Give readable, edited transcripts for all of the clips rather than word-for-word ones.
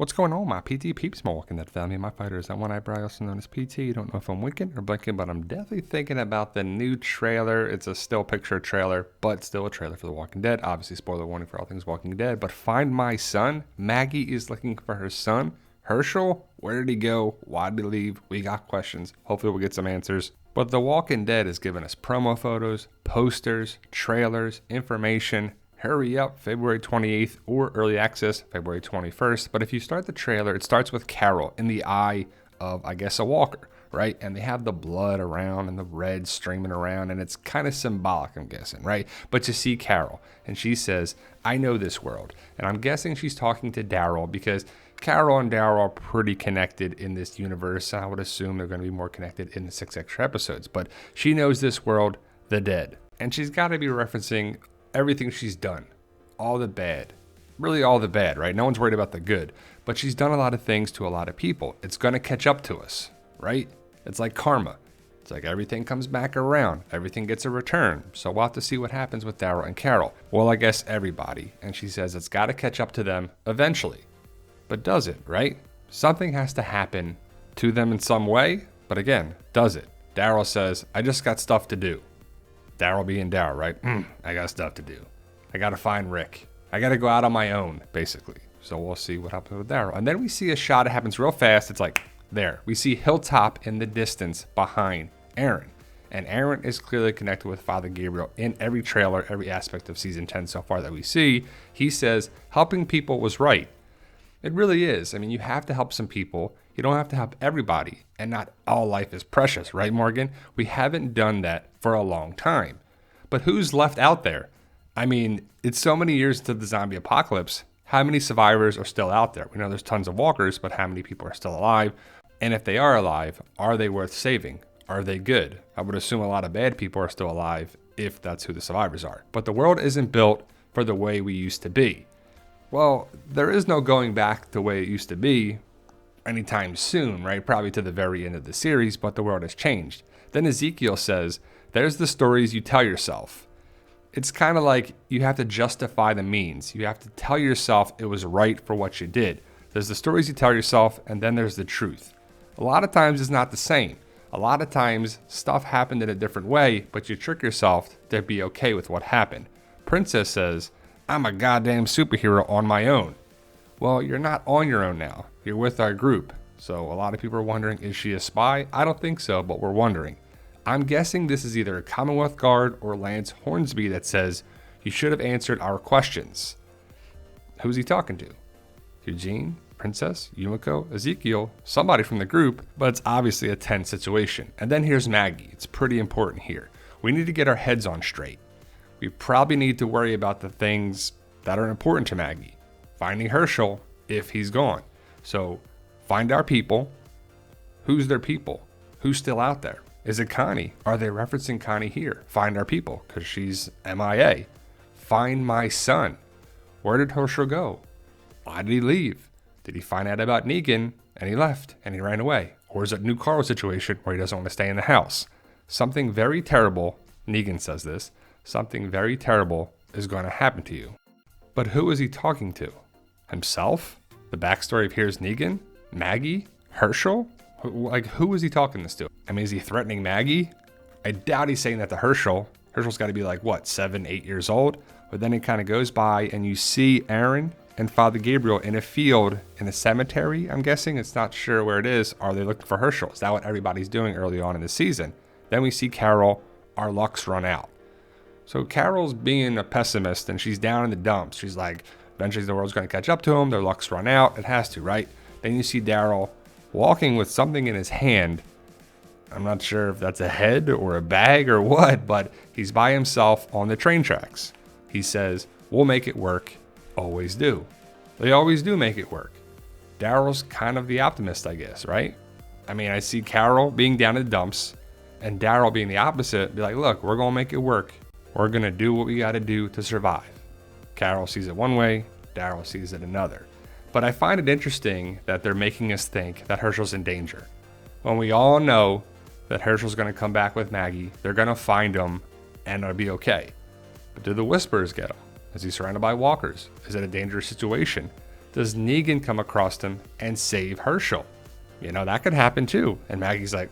What's going on, my PT peeps, my Walking Dead family, my fighters? I'm One Eyebrow, also known as PT. Don't know if I'm winking or blinking, but I'm definitely thinking about the new trailer. It's a still picture trailer, but still a trailer for The Walking Dead. Obviously, spoiler warning for all things Walking Dead. But find my son. Maggie is looking for her son. Hershel, where did he go? Why did he leave? We got questions. Hopefully we'll get some answers. But The Walking Dead has given us promo photos, posters, trailers, information. Hurry up, February 28th, or early access, February 21st. But if you start the trailer, it starts with Carol in the eye of, I guess, a walker, right? And they have the blood around and the red streaming around, and it's kind of symbolic, I'm guessing, right? But you see Carol, and she says, I know this world. And I'm guessing she's talking to Daryl because Carol and Daryl are pretty connected in this universe. I would assume they're going to be more connected in the 6 extra episodes. But she knows this world, the dead. And she's got to be referencing everything she's done, all the bad, really all the bad, right? No one's worried about the good, but she's done a lot of things to a lot of people. It's going to catch up to us, right? It's like karma. It's like everything comes back around. Everything gets a return. So we'll have to see what happens with Daryl and Carol. Well, I guess everybody. And she says it's got to catch up to them eventually. But does it, right? Something has to happen to them in some way. But again, does it? Daryl says, I just got stuff to do. Daryl being Daryl, right? I got stuff to do. I got to find Rick. I got to go out on my own, basically. So we'll see what happens with Daryl. And then we see a shot. It happens real fast. It's like there. We see Hilltop in the distance behind Aaron. And Aaron is clearly connected with Father Gabriel in every trailer, every aspect of season 10 so far that we see. He says helping people was right. It really is. I mean, you have to help some people. You don't have to help everybody, and not all life is precious, right, Morgan? We haven't done that for a long time. But who's left out there? I mean, it's so many years to the zombie apocalypse. How many survivors are still out there? We know there's tons of walkers, but how many people are still alive? And if they are alive, are they worth saving? Are they good? I would assume a lot of bad people are still alive if that's who the survivors are. But the world isn't built for the way we used to be. Well, there is no going back to the way it used to be anytime soon, right? Probably to the very end of the series, but the world has changed. Then Ezekiel says, there's the stories you tell yourself. It's kind of like you have to justify the means. You have to tell yourself it was right for what you did. There's the stories you tell yourself, and then there's the truth. A lot of times it's not the same. A lot of times stuff happened in a different way, but you trick yourself to be okay with what happened. Princess says, I'm a goddamn superhero on my own. Well, you're not on your own now. You're with our group. So a lot of people are wondering, is she a spy? I don't think so, but we're wondering. I'm guessing this is either a Commonwealth guard or Lance Hornsby that says, you should have answered our questions. Who's he talking to? Eugene, Princess, Yumiko, Ezekiel, somebody from the group, but it's obviously a tense situation. And then here's Maggie. It's pretty important here. We need to get our heads on straight. We probably need to worry about the things that are important to Maggie. Finding Hershel if he's gone. So find our people. Who's their people? Who's still out there? Is it Connie? Are they referencing Connie here? Find our people because she's MIA. Find my son. Where did Hershel go? Why did he leave? Did he find out about Negan and he left and he ran away? Or is it a new Carl situation where he doesn't want to stay in the house? Something very terrible, Negan says this, something very terrible is going to happen to you. But who is he talking to? Himself? The backstory of here's Negan? Maggie? Hershel? Like, who is he talking this to? I mean, is he threatening Maggie? I doubt he's saying that to Hershel. Hershel's got to be like, what, 7, 8 years old? But then it kind of goes by and you see Aaron and Father Gabriel in a field in a cemetery, I'm guessing. It's not sure where it is. Are they looking for Hershel? Is that what everybody's doing early on in the season? Then we see Carol. Our luck's run out. So Carol's being a pessimist and she's down in the dumps. She's like, eventually the world's going to catch up to them. Their luck's run out. It has to, right? Then you see Daryl walking with something in his hand. I'm not sure if that's a head or a bag or what, but he's by himself on the train tracks. He says, we'll make it work. Always do. They always do make it work. Daryl's kind of the optimist, I guess, right? I mean, I see Carol being down in the dumps and Daryl being the opposite. Be like, look, we're going to make it work. We're going to do what we got to do to survive. Carol sees it one way, Daryl sees it another. But I find it interesting that they're making us think that Hershel's in danger. When we all know that Hershel's going to come back with Maggie, they're going to find him and it'll be okay. But do the Whisperers get him? Is he surrounded by walkers? Is it a dangerous situation? does Negan come across him and save Hershel? You know, that could happen too. And Maggie's like,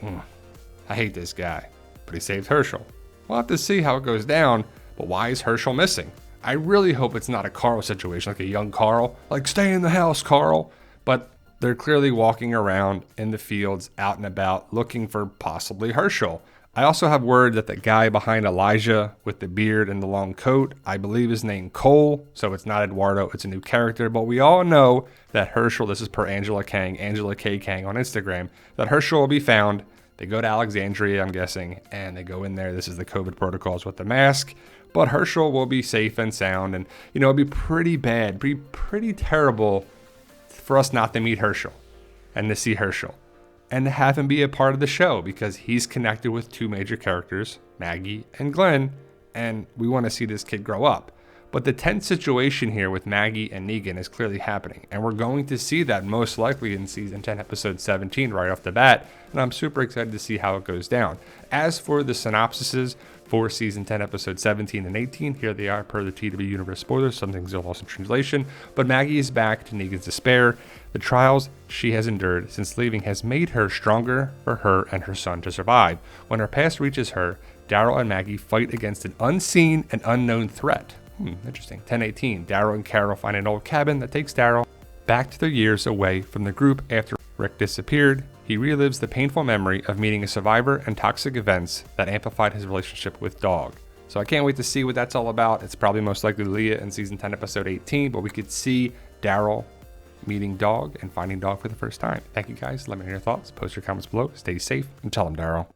I hate this guy, but he saved Hershel. We'll have to see how it goes down, but why is Hershel missing? I really hope it's not a Carl situation, like a young Carl, like stay in the house, Carl. But they're clearly walking around in the fields, out and about, looking for possibly Hershel. I also have word that the guy behind Elijah with the beard and the long coat, I believe is named Cole, so it's not Eduardo, it's a new character, but we all know that Hershel, this is per Angela K. Kang on Instagram, that Hershel will be found. They go to Alexandria, I'm guessing, and they go in there. This is the COVID protocols with the mask, but Hershel will be safe and sound, and it'd be pretty bad, pretty terrible for us not to meet Hershel and to see Hershel and to have him be a part of the show, because he's connected with two major characters, Maggie and Glenn, and we want to see this kid grow up. But the tense situation here with Maggie and Negan is clearly happening, and we're going to see that most likely in season 10, episode 17 right off the bat, and I'm super excited to see how it goes down. As for the synopsises for season 10, episode 17 and 18, here they are per the TW Universe spoilers, some things are lost in translation, but Maggie is back to Negan's despair. The trials she has endured since leaving has made her stronger for her and her son to survive. When her past reaches her, Daryl and Maggie fight against an unseen and unknown threat. Interesting. 10:18. Daryl and Carol find an old cabin that takes Daryl back to their years away from the group after Rick disappeared. He relives the painful memory of meeting a survivor and toxic events that amplified his relationship with Dog. So I can't wait to see what that's all about. It's probably most likely Leah in season 10, episode 18, but we could see Daryl meeting Dog and finding Dog for the first time. Thank you guys. Let me know your thoughts. Post your comments below. Stay safe and tell them, Daryl.